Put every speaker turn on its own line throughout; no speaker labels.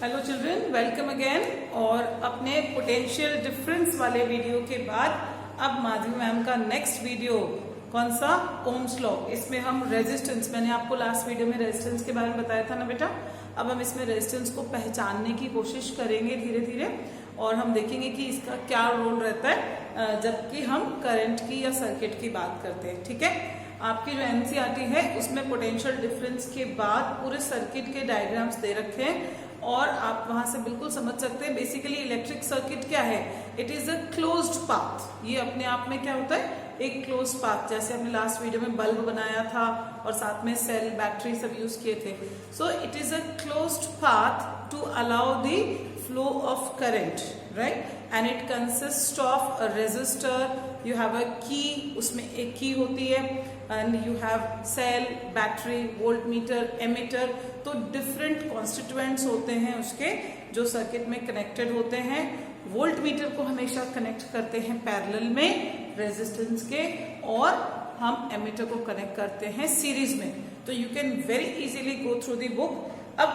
Hello children, welcome again. और अपने potential difference वाले वीडियो के बाद अब माधवी मैम का नेक्स्ट वीडियो कौन सा, ओम्स लॉ। इसमें हम रेजिस्टेंस, मैंने आपको लास्ट वीडियो में रेजिस्टेंस के बारे में बताया था ना बेटा। अब हम इसमें रेजिस्टेंस को पहचानने की कोशिश करेंगे धीरे धीरे, और हम देखेंगे कि इसका क्या रोल रहता है जबकि हम करंट की या सर्किट की बात करते हैं। ठीक है, आपकी जो एनसीईआरटी है उसमें पोटेंशियल डिफरेंस के बाद पूरे सर्किट के डायग्राम्स दे रखे हैं और आप वहां से बिल्कुल समझ सकते हैं। बेसिकली इलेक्ट्रिक सर्किट क्या है, it is a closed path. ये अपने आप में क्या होता है, एक क्लोज्ड पाथ। जैसे हमने लास्ट वीडियो में बल्ब बनाया था और साथ में सेल बैटरी सब यूज किए थे। So it is a closed path to allow the flow of current, right. And it consist of a resistor, you have a key, उसमें एक की होती है, and you have cell, battery, volt meter, ammeter. तो different constituents होते हैं उसके जो circuit में कनेक्टेड होते हैं। वोल्ट मीटर को हमेशा कनेक्ट करते हैं पैरेलल में रेजिस्टेंस के, और हम एमीटर को कनेक्ट करते हैं सीरीज में। तो you can very easily go through the book. अब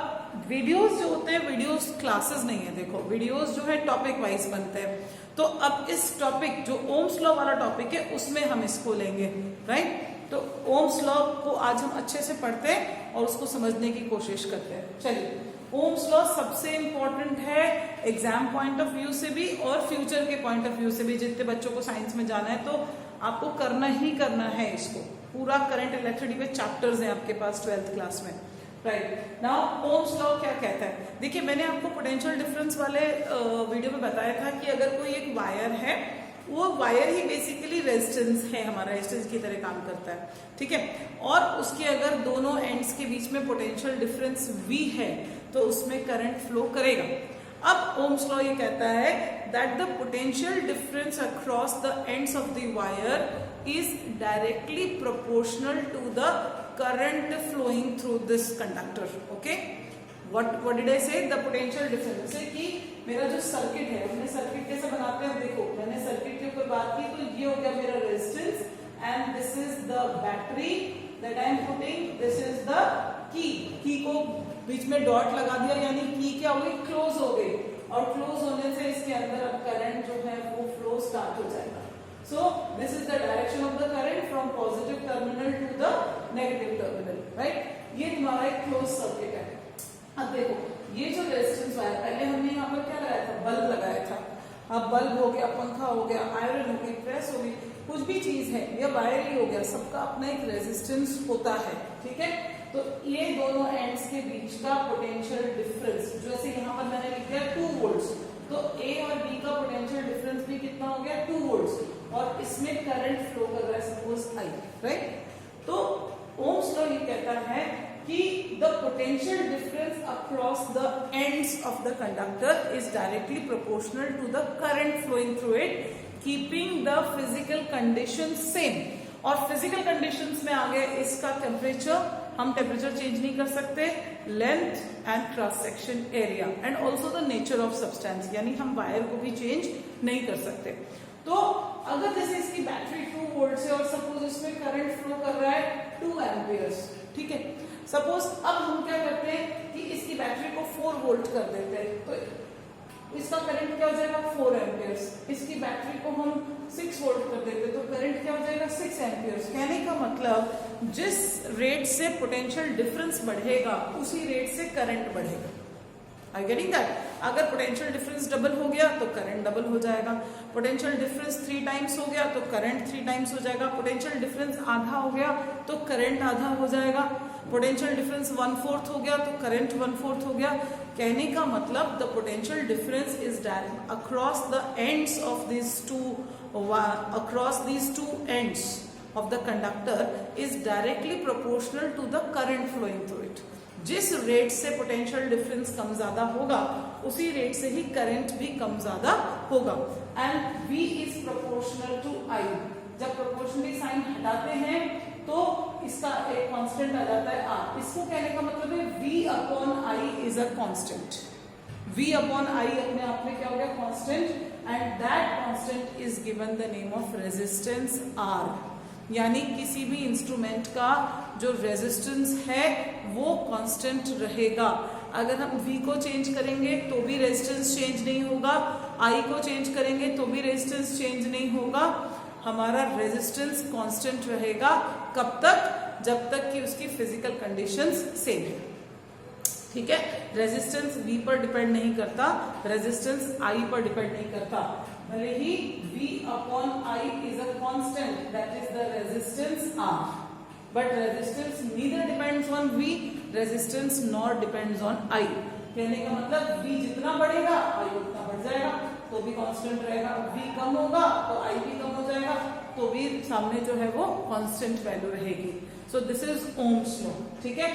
वीडियोस जो होते हैं, वीडियोस क्लासेस नहीं है, देखो वीडियोस जो है टॉपिक वाइज बनते हैं। तो अब इस टॉपिक जो ओम्स लॉ वाला टॉपिक है उसमें हम इसको लेंगे, राइट। तो ओम्स लॉ को आज हम अच्छे से पढ़ते हैं और उसको समझने की कोशिश करते हैं। चलिए, ओम्स लॉ सबसे इंपॉर्टेंट है एग्जाम पॉइंट ऑफ व्यू से भी और फ्यूचर के पॉइंट ऑफ व्यू से भी। जितने बच्चों को साइंस में जाना है तो आपको करना ही करना है इसको। पूरा करंट इलेक्ट्रिसिटी पे चैप्टर्स हैं आपके पास 12th क्लास में, राइट। नाउ ओम्स लॉ क्या कहता है, देखिए मैंने आपको पोटेंशियल डिफरेंस वाले वीडियो में बताया था कि अगर कोई एक वायर है, वो वायर ही बेसिकली रेजिस्टेंस है, हमारा रेजिस्टेंस की तरह काम करता है, ठीक है। और उसके अगर दोनों एंड्स के बीच में पोटेंशियल डिफरेंस V है तो उसमें करंट फ्लो करेगा। अब ओम्स लॉ ये कहता है that the potential difference across the ends of the wire is directly proportional to the current flowing through this conductor. Okay, what did I say? The potential difference। जैसे कि मेरा जो circuit है, हमने circuit कैसे बनाते हैं, देखो मैंने सर्किट के ऊपर बात की, तो ये हो गया मेरा resistance, and this is the battery that I am putting, this is the key को बीच में डॉट लगा दिया, यानी की क्या हो गई, क्लोज हो गई। और क्लोज होने से इसके अंदर अब करंट जो है वो फ्लो स्टार्ट हो जाएगा। So this is the direction of the current from positive terminal to the negative terminal, right? ये तुम्हारा एक क्लोज सर्किट है। अब देखो ये जो रेजिस्टेंस वायर, पहले हमने यहाँ पर क्या लगाया था, बल्ब लगाया था। अब बल्ब हो गया, पंखा हो गया, आयरन हो गई, प्रेस हो गई, कुछ भी चीज है, या वायर ही हो गया, सबका अपना एक रेजिस्टेंस होता है, ठीक है। तो ये दोनों एंड्स के बीच का पोटेंशियल डिफरेंस, जैसे यहाँ पर मैंने लिख दिया 2 वोल्ट्स, तो A और B का पोटेंशियल डिफरेंस भी कितना हो गया, 2 वोल्ट्स, और इसमें करंट फ्लो कर रहा है सपोज I, राइट। तो ओम्स लॉ ये कहता है कि the potential difference across the ends of the conductor is directly proportional to the current flowing through it, keeping the physical conditions same। और physical conditions में आ गए इसका टेम्परेचर, हम टेम्परेचर चेंज नहीं कर सकते, length and cross section area, and also the nature of substance, यानी हम वायर को भी चेंज नहीं कर सकते। तो अगर जैसे इसकी बैटरी 2 वोल्ट से और सपोज इसमें करंट फ्लो कर रहा है 2 एम्पियर्स, ठीक है। सपोज अब हम क्या करते हैं कि इसकी बैटरी को 4 वोल्ट कर देते हैं, तो इसका करंट क्या हो जाएगा, 4 एम्पियर्स। इसकी बैटरी को हम 6 वोल्ट कर देते हैं, तो करंट क्या हो जाएगा, 6 एम्पियर्स। कहने का मतलब जिस रेट से पोटेंशियल डिफरेंस बढ़ेगा उसी रेट से करंट बढ़ेगा। Are you getting that? अगर पोटेंशियल डिफरेंस डबल हो गया तो करंट डबल हो जाएगा, पोटेंशियल डिफरेंस 3 टाइम्स हो गया तो करंट 3 टाइम्स हो जाएगा, पोटेंशियल डिफरेंस आधा हो गया तो करंट आधा हो जाएगा, पोटेंशियल डिफरेंस 1/4 हो गया तो करंट 1/4 हो गया। कहने का मतलब the potential difference is across the ends of these two ends of the conductor is directly proportional to the current flowing through it। जिस रेट से पोटेंशियल डिफरेंस कम ज्यादा होगा उसी रेट से ही करंट भी कम ज्यादा होगा। And V is proportional to I। जब प्रोपोर्शनली साइन हटाते हैं तो इसका एक कांस्टेंट आ जाता है R। इसको कहने का मतलब है V upon I is a constant. V upon I अपने आप में क्या हो गया, constant, and that constant is given the name of resistance R। यानी किसी भी इंस्ट्रूमेंट का जो रेजिस्टेंस है वो कांस्टेंट रहेगा। अगर हम V को चेंज करेंगे तो भी रेजिस्टेंस चेंज नहीं होगा, I को चेंज करेंगे तो भी रेजिस्टेंस चेंज नहीं होगा। हमारा रेजिस्टेंस कांस्टेंट रहेगा कब तक? जब तक कि उसकी फिजिकल कंडीशंस सेम है। ठीक है, रेजिस्टेंस V पर डिपेंड नहीं करता, रेजिस्टेंस I पर डिपेंड नहीं करता। भले ही V upon I is a constant, that is the resistance R, but resistance neither depends on V, resistance nor depends on I। कहने का मतलब V जितना बढ़ेगा I उतना बढ़ जाएगा, तो भी कांस्टेंट रहेगा। V कम होगा तो I भी कम हो जाएगा, तो भी सामने जो है वो कांस्टेंट वैल्यू रहेगी। So this is Ohm's law. ठीक है,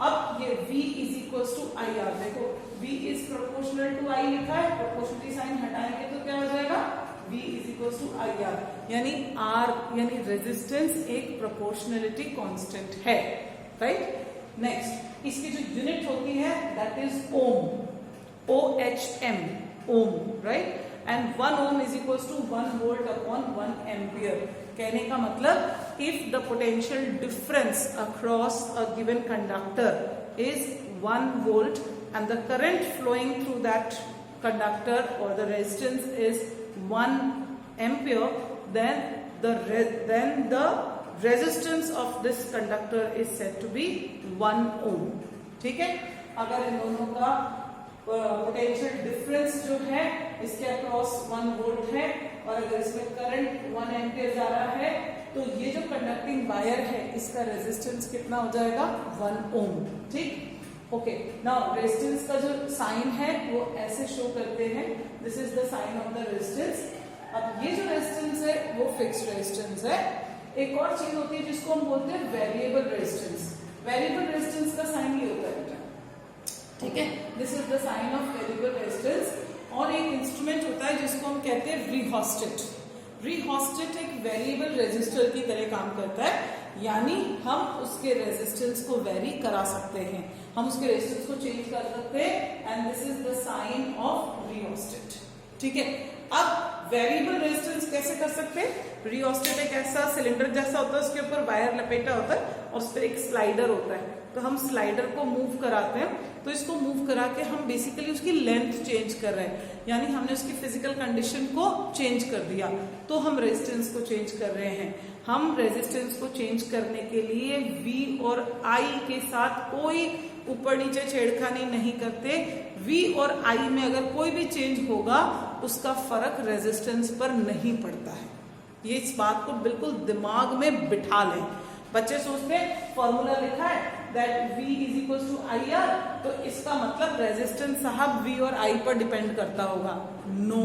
अब ये V is equal to I R, देखो V is proportional to I लिखा है, प्रोपोर्शनलिटी साइन हटाएंगे तो क्या हो जाएगा? V is equal to I R, यानी R यानी रेजिस्टेंस एक प्रोपोर्शनलिटी कांस्टेंट है, राइट। नेक्स्ट, इसकी जो यूनिट होती है that is ohm, OHM, ohm, right. And 1 ohm is equals to 1 volt upon 1 ampere। कहने का मतलब if the potential difference across a given conductor is 1 volt and the current flowing through that conductor or the resistance is 1 ampere, then the resistance of this conductor is said to be 1 ohm। ठीक है, अगर इन दोनों का potential difference जो है इसके across 1 volt है और अगर इसमें करंट 1 एम्पियर जा रहा है तो ये जो कंडक्टिंग वायर है इसका रेजिस्टेंस कितना हो जाएगा? 1 ओम। ठीक, ओके। नाउ रेजिस्टेंस का जो साइन है वो ऐसे शो करते हैं, this is the sign of the resistance. अब ये जो रेजिस्टेंस है वो फिक्स्ड रेजिस्टेंस है। एक और चीज होती है जिसको हम बोलते हैं वेरिएबल रेजिस्टेंस। वेरिएबल रेजिस्टेंस का साइन ये होता है, ठीक है, this is the sign of variable resistance. और एक इंस्ट्रूमेंट होता है जिसको हम कहते हैं रिहोस्टेट। रिहोस्टेट एक वेरिएबल रेजिस्टर की तरह काम करता है, यानी हम उसके रेजिस्टेंस को वेरी करा सकते हैं, हम उसके रेजिस्टेंस को चेंज कर सकते हैं, and this is the sign of rheostat. ठीक है, अब वेरिएबल रेजिस्टेंस कैसे कर सकते हैं? रिहोस्टेट एक ऐसा सिलेंडर जैसा होता है, उसके ऊपर वायर लपेटा होता है और उस पर एक स्लाइडर होता है, तो हम स्लाइडर को मूव कराते हैं, तो इसको मूव करा के हम बेसिकली उसकी लेंथ चेंज कर रहे हैं, यानी हमने उसकी फिजिकल कंडीशन को चेंज कर दिया, तो हम रेजिस्टेंस को चेंज कर रहे हैं। हम रेजिस्टेंस को चेंज करने के लिए V और I के साथ कोई ऊपर नीचे छेड़खानी नहीं करते। V और I में अगर कोई भी चेंज होगा उसका फर्क रेजिस्टेंस पर नहीं पड़ता है। ये इस बात को बिल्कुल दिमाग में बिठा लें। बच्चे सोचते हैं फॉर्मूला लिखा है that V is equal to I R, तो इसका मतलब रेजिस्टेंस साहब V और I पर डिपेंड करता होगा। No,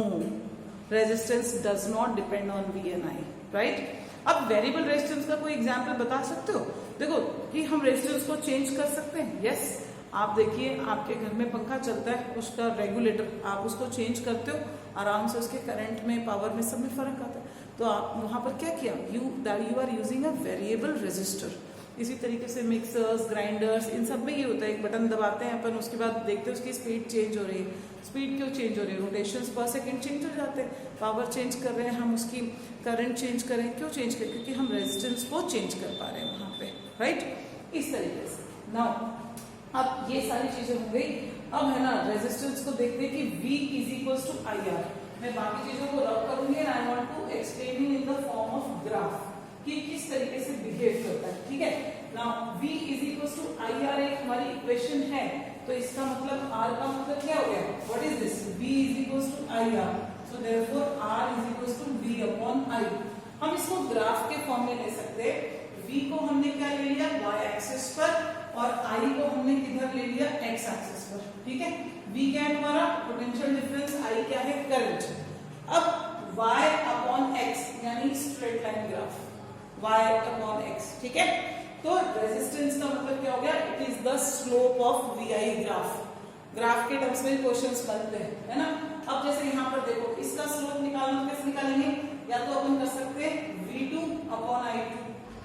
resistance does not depend on V and I, right. अब वेरिएबल रेजिस्टेंस का कोई एग्जांपल बता सकते हो? देखो कि हम रेजिस्टेंस को चेंज कर सकते हैं। यस, आप देखिए आपके घर में पंखा चलता है, उसका रेगुलेटर आप उसको चेंज करते हो, आराम से उसके करंट में, पावर में, सब में फर्क आता है। तो आप वहां पर क्या किया? You are using a variable resistor. इसी तरीके से मिक्सर्स, ग्राइंडर्स, इन सब में ये होता है, एक बटन दबाते हैं अपन, उसके बाद देखते हैं उसकी स्पीड चेंज हो रही है। स्पीड क्यों चेंज हो रही है? रोटेशंस पर सेकंड चेंज हो जाते हैं। पावर चेंज कर रहे हैं हम, उसकी करंट चेंज कर रहे हैं, क्यों चेंज कर? क्योंकि हम रेजिस्टेंस को चेंज कर पा रहे हैं वहां पे, राइट। इस तरीके से नाउ अब ये सारी चीजें हो गई। अब है ना रेजिस्टेंस को देखते हैं कि V is equal to I R. मैं बाकी चीजों को रब करूंगी and I want to explain in the form of graph कि किस तरीके से बिहेव करता है। ठीक है, now V is equal to I R एक हमारी इक्वेशन है, तो इसका मतलब R का मतलब क्या हो गया? What is this? V is equal to I R, so therefore R is equal to V upon I। हम इसको ग्राफ के फॉर्म में ले सकते हैं। V को हमने क्या ले लिया? Y एक्सिस पर, और I को हमने किधर ले लिया? X एक्सिस पर। ठीक है, V क्या है हमारा? पोटेंशियल डिफरेंस, I क्या है? करंट। अब Y अपॉन X यानी straight line graph, Y upon X। ठीक है, तो रेजिस्टेंस का मतलब क्या हो गया? It is the slope of VI graph. Graph के टर्म्स में क्वेश्चंस बनते हैं, है ना। अब जैसे यहाँ पर देखो, इसका स्लोप निकालना कैसे निकालेंगे? या तो अपन कर सकते हैं V2 अपॉन I2,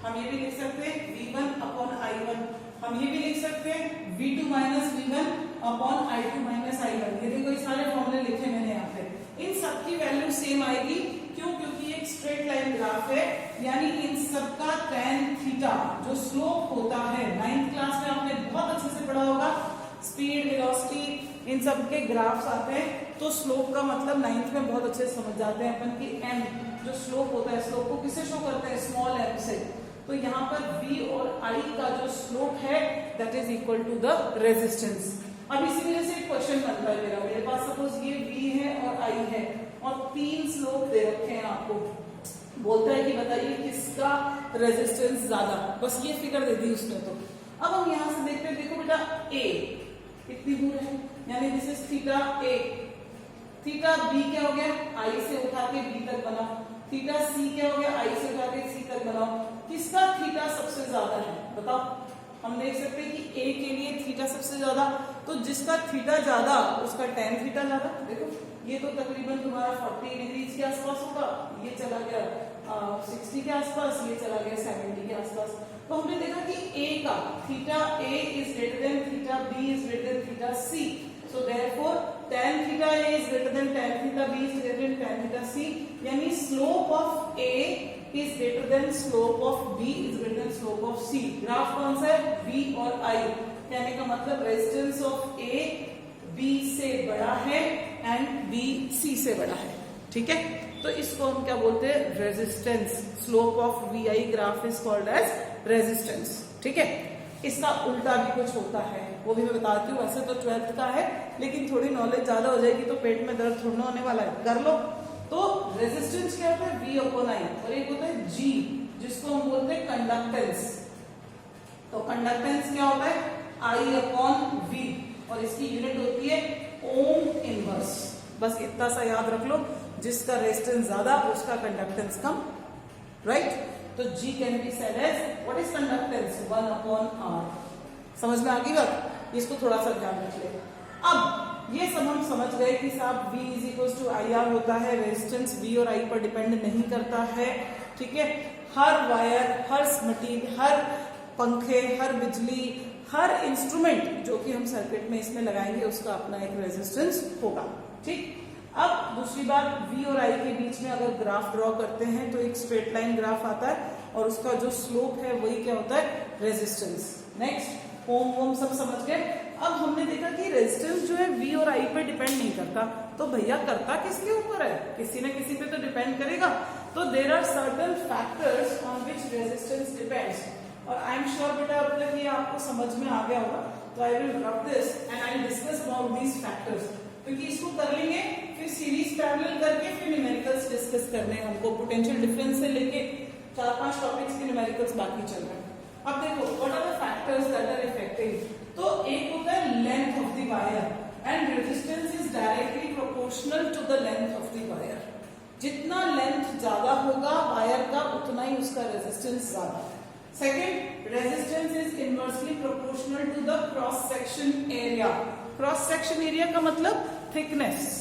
हम ये भी लिख सकते हैं V1 अपॉन I1, हम ये भी लिख सकते हैं V2 minus V1 upon I2 minus I1। ये देखो, ये सारे फॉर्मूले लिखे मैंने यहाँ पे। इन सबकी वैल्यू सेम आएगी, क्यों? क्योंकि एक स्ट्रेट लाइन ग्राफ है, यानी इन सबका tan थीटा जो स्लोप होता है, 9th क्लास में आपने बहुत अच्छे से पढ़ा होगा, स्पीड, वेलोसिटी इन सब के ग्राफ्स आते हैं तो स्लोप का मतलब 9th में बहुत अच्छे से समझ जाते हैं अपन की m जो स्लोप होता है, स्लोप को किससे शो करते हैं, स्मॉल m से। तो यहाँ पर v और I का जो स्लोप है that is equal to the resistance. अब इसी वजह से एक क्वेश्चन बनता है मेरे पास, सपोज ये v है और I है और 3 स्लोप दे रखे हैं आपको, बोलता है कि बताइए किसका रेजिस्टेंस ज्यादा, बस ये फिगर दे दी उसने। तो अब हम यहाँ से देखते हैं, देखो बेटा a कितनी दूर है, यानी this is theta a, theta b क्या हो गया, I से उठा के b तक बनाओ, थीटा c क्या हो गया, I से उठा के c तक बनाओ। किसका थीटा सबसे ज्यादा है बताओ, हम देख सकते हैं कि a के लिए थीटा सबसे ज्यादा, तो जिसका थीटा ज्यादा उसका tan थीटा ज्यादा। देखो ये तो तकरीबन तुम्हारा 40 डिग्री के आसपास होगा, ये चला गया 60 के आसपास, ये चला गया 70 के आसपास। तो हमने देखा कि a का theta a is greater than theta b is greater than theta c, so therefore tan theta a is greater than tan theta b is greater than tan theta c, यानी slope of a is greater than slope of b is greater than slope of c। Graph कौन सा है, v और I, कहने का मतलब resistance of a b से बड़ा है एंड b c से बड़ा है, ठीक है। तो इसको हम क्या बोलते हैं, resistance. Slope of vi graph is called as resistance, ठीक है। इसका उल्टा भी कुछ होता है, वो भी मैं बताती हूँ। वैसे तो 12th का है, लेकिन थोड़ी नॉलेज ज्यादा हो जाएगी तो पेट में दर्द थोड़ा होने वाला है, कर लो। तो रेजिस्टेंस क्या होता है, v अपॉन I, और एक होता है g जिसको हम बोलते हैं कंडक्टेंस। तो कंडक्टेंस क्या होता है, I अपॉन v, और इसकी यूनिट होती है ओम इनवर्स। बस इतना सा याद रख लो, जिसका रेजिस्टेंस ज्यादा उसका कंडक्टेंस कम, राइट। तो G can be said as what is conductance, 1 upon R। समझ में आ गई बात, इसको थोड़ा सा ध्यान रख ले। अब ये सब हम समझ गए कि साहब V is equal to IR होता है, रेजिस्टेंस V और I पर डिपेंड नहीं करता है, ठीक है। हर वायर, हर मटीरियल, हर पंखे, हर बिजली, हर इंस्ट्रूमेंट जो कि हम सर्किट में इसमें लगाएंगे उसका अपना एक रेजिस्टेंस होगा, ठीक। अब दूसरी बात, V और I के बीच में अगर ग्राफ ड्रॉ करते हैं तो एक स्ट्रेट लाइन ग्राफ आता है और उसका जो स्लोप है वही क्या होता है, रेजिस्टेंस। नेक्स्ट ओम सब समझ गए। अब हमने देखा कि रेजिस्टेंस जो है V और I पे डिपेंड नहीं करता, तो भैया करता किसके ऊपर है, किसी न किसी पे तो डिपेंड करेगा। तो there are certain factors on which resistance depends, और आई एम श्योर बेटा अब तक ये आपको समझ में आ गया होगा। तो I will rub this and I will discuss about these factors, क्योंकि इसको कर लेंगे फिर सीरीज पैरेलल करके फिर न्यूमेरिकल्स डिस्कस करने हैं हमको। पोटेंशियल डिफरेंस से लेके 4-5 टॉपिक्स के न्यूमेरिकल्स बाकी चल रहे हैं। अब देखो what are the factors that are affecting. तो एक होता है length of the wire, and resistance is directly proportional to the length of the wire. जितना लेंथ ज्यादा होगा वायर का उतना ही उसका रेजिस्टेंस ज्यादा। Second, resistance is inversely proportional to the cross section area. Cross section area का मतलब थिकनेस।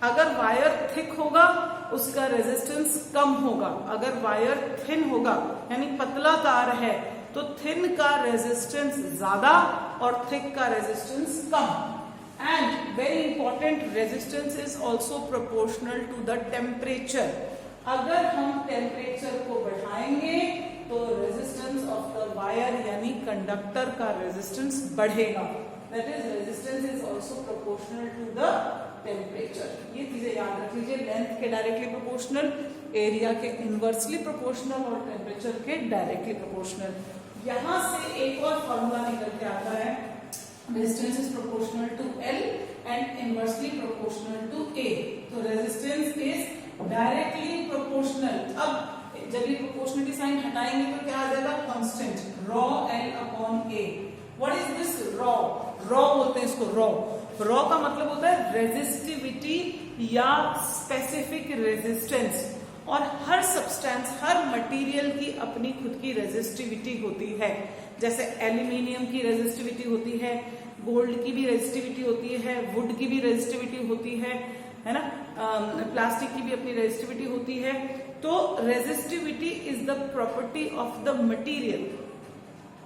अगर वायर थिक होगा उसका रेजिस्टेंस कम होगा, अगर वायर थिन होगा यानी पतला तार है तो थिन का रेजिस्टेंस ज्यादा और थिक का रेजिस्टेंस कम। And very important, resistance is also proportional to the temperature. अगर हम टेम्परेचर को बढ़ाएंगे तो रेजिस्टेंस ऑफ द वायर यानी कंडक्टर का रेजिस्टेंस बढ़ेगा। That is resistance is also proportional to the temperature. ये चीजें याद रख लीजिए, लेंथ के डायरेक्टली प्रोपोर्शनल, एरिया के इनवर्सली प्रोपोर्शनल और टेम्परेचर के डायरेक्टली प्रोपोर्शनल। यहां से एक और फॉर्मूला निकल के आता है, resistance is proportional to L and inversely proportional to A। तो रेजिस्टेंस इज डायरेक्टली प्रोपोर्शनल। अब जब ये प्रोपोर्शनलिटी साइन हटाएंगे तो क्या आ जाएगा, constant raw L upon A। What is this raw? Raw बोलते हैं इसको, रॉ का मतलब होता है रेजिस्टिविटी या स्पेसिफिक रेजिस्टेंस। और हर सब्सटेंस, हर मटेरियल की अपनी खुद की रेजिस्टिविटी होती है। जैसे एल्यूमिनियम की रेजिस्टिविटी होती है, गोल्ड की भी रेजिस्टिविटी होती है, वुड की भी रेजिस्टिविटी होती है ना, प्लास्टिक की भी अपनी रेजिस्टिविटी होती है। तो resistivity is the property of the material,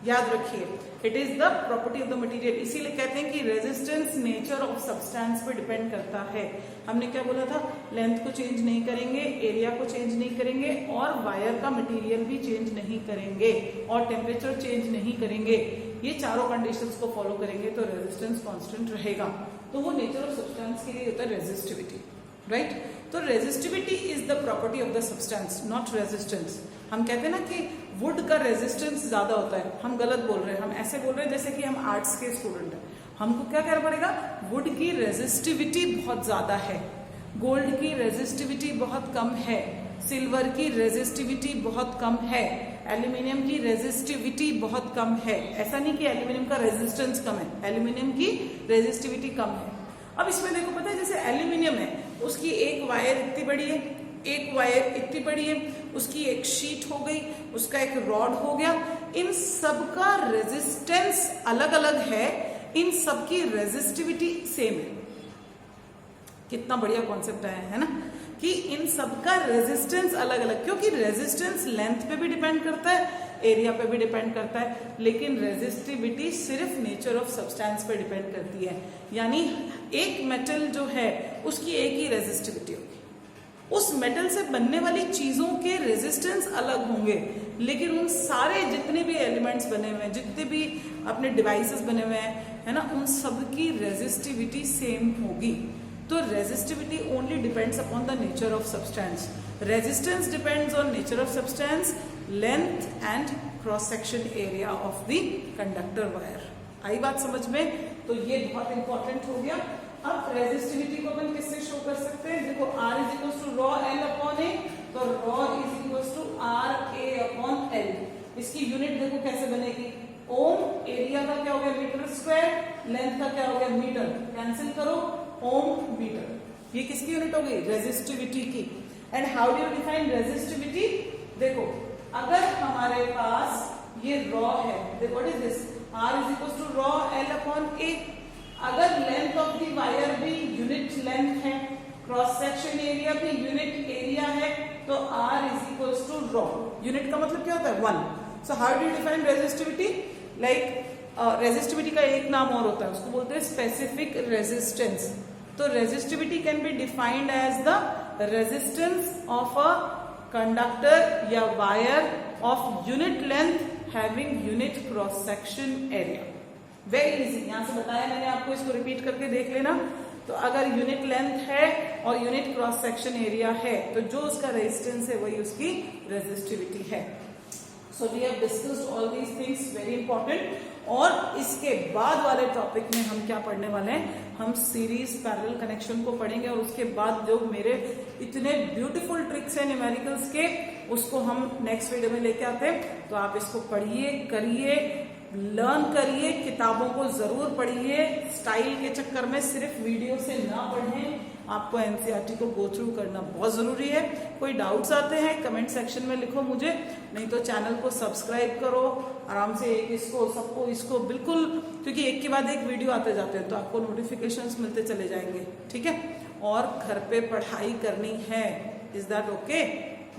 याद रखिए, it is the property of the material. इसीलिए कहते हैं कि रेजिस्टेंस नेचर ऑफ सब्सटेंस पे डिपेंड करता है। हमने क्या बोला था, लेंथ को चेंज नहीं करेंगे, एरिया को चेंज नहीं करेंगे और वायर का मटेरियल भी चेंज नहीं करेंगे और टेम्परेचर चेंज नहीं करेंगे। ये चारों कंडीशंस को फॉलो करेंगे तो रेजिस्टेंस कांस्टेंट रहेगा। तो वो नेचर ऑफ सब्सटेंस के लिए होता है रेजिस्टिविटी, राइट। तो resistivity is the property of the substance, not resistance. हम कहते हैं ना कि वुड का रेजिस्टेंस ज्यादा होता है, हम गलत बोल रहे हैं, हम ऐसे बोल रहे हैं जैसे कि हम आर्ट्स के स्टूडेंट हैं। हमको क्या करना पड़ेगा, वुड की रेजिस्टिविटी बहुत ज्यादा है, गोल्ड की रेजिस्टिविटी बहुत कम है, सिल्वर की रेजिस्टिविटी बहुत कम है, एल्यूमिनियम की रेजिस्टिविटी बहुत कम है। ऐसा नहीं कि एल्यूमिनियम का रेजिस्टेंस कम है, एल्यूमिनियम की रेजिस्टिविटी कम है। अब इसमें देखो, पता है जैसे एल्यूमिनियम है, उसकी एक वायर इतनी बड़ी है, एक वायर इतनी बड़ी है, उसकी एक शीट हो गई, उसका एक रॉड हो गया, इन सब का रेजिस्टेंस अलग अलग है, इन सब की रेजिस्टिविटी सेम है। कितना बढ़िया कॉन्सेप्ट आया है ना, कि इन सब का रेजिस्टेंस अलग अलग, क्योंकि रेजिस्टेंस लेंथ पे भी डिपेंड करता है, एरिया पे भी डिपेंड करता है, लेकिन रेजिस्टिविटी सिर्फ नेचर ऑफ सब्सटेंस पे डिपेंड करती है। यानी एक मेटल जो है उसकी एक ही रेजिस्टिविटी होगी, उस मेटल से बनने वाली चीजों के रेजिस्टेंस अलग होंगे, लेकिन उन सारे जितने भी एलिमेंट्स बने हुए हैं, जितने भी अपने डिवाइसेस बने हुए हैं, है ना, उन सब की रेजिस्टिविटी सेम होगी। तो resistivity only depends upon the nature of substance, resistance depends on nature of substance, length and cross section area of the conductor wire. आई बात समझ में? तो ये बहुत इंपॉर्टेंट हो गया। अब रेजिस्टिविटी को अपन किससे शो कर सकते हैं? देखो R is equal to rho L upon A, तो rho is equal to R A upon L। इसकी यूनिट देखो कैसे बनेगी, ओम, एरिया का क्या हो गया मीटर स्क्वायर, लेंथ का क्या हो गया मीटर, कैंसिल करो, ओम मीटर, ये किसकी यूनिट हो गई? रेजिस्टिविटी की। And how do you define resistivity? देखो अगर हमारे पास ये रॉ है, देखो what is this, R is equal to rho L upon A। अगर लेंथ ऑफ दी वायर भी यूनिट लेंथ है, क्रॉस सेक्शन एरिया भी यूनिट एरिया है, तो R is equal to rho, unit का मतलब क्या होता है 1। So how do you define resistivity? Like resistivity का एक नाम और होता है, उसको बोलते हैं स्पेसिफिक रेजिस्टेंस। तो resistivity can be defined as the resistance of a conductor या wire of unit length having unit cross section area. Very easy, यहां से बताया मैंने आपको, इसको रिपीट करके देख लेना। तो अगर यूनिट लेंथ है और यूनिट क्रॉस सेक्शन एरिया है, तो जो उसका रेजिस्टेंस है वही उसकी रेजिस्टिविटी है। So we have discussed all these things, very important. और इसके बाद वाले टॉपिक में हम क्या पढ़ने वाले हैं, हम सीरीज पैरेलल कनेक्शन को पढ़ेंगे, और उसके बाद जो मेरे इतने ब्यूटीफुल ट्रिक्स हैं न्यूमेरिकल्स के, उसको हम नेक्स्ट वीडियो में लेके आते हैं। तो आप इसको पढ़िए, करिए, लर्न करिए, किताबों को जरूर पढ़िए, स्टाइल के चक्कर में सिर्फ वीडियो से ना पढ़ें, आपको एनसीईआरटी को गो थ्रू करना बहुत जरूरी है। कोई डाउट्स आते हैं कमेंट सेक्शन में लिखो मुझे, नहीं तो चैनल को सब्सक्राइब करो आराम से, इसको सबको इसको बिल्कुल, क्योंकि एक के बाद एक वीडियो आते जाते हैं तो आपको नोटिफिकेशंस मिलते चले जाएंगे, ठीक है। और घर पे पढ़ाई करनी है, is that okay?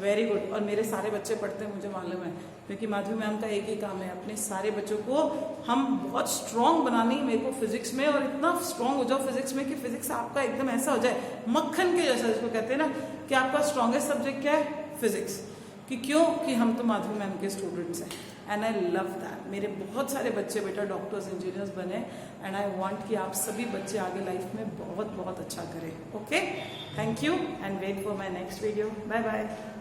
Very good. और मेरे सारे बच्चे पढ़ते हैं, मुझे मालूम है, क्योंकि माधवी मैम का एक ही काम है, अपने सारे बच्चों को हम बहुत स्ट्रांग बनानी मेरे को फिजिक्स में, और इतना स्ट्रांग हो जाओ फिजिक्स में कि फिजिक्स आपका एकदम ऐसा हो जाए मक्खन के जैसा, जिसको कहते हैं ना कि आपका स्ट्रॉन्गेस्ट सब्जेक्ट क्या है? फिजिक्स। कि क्यों? कि हम तो माधवी मैम के स्टूडेंट्स हैं, एंड आई लव दैट। मेरे बहुत सारे बच्चे बेटा डॉक्टर्स इंजीनियर्स बने, एंड आई वांट कि आप सभी बच्चे आगे लाइफ में बहुत बहुत अच्छा करें। Okay, thank you and wait for my next video. Bye bye.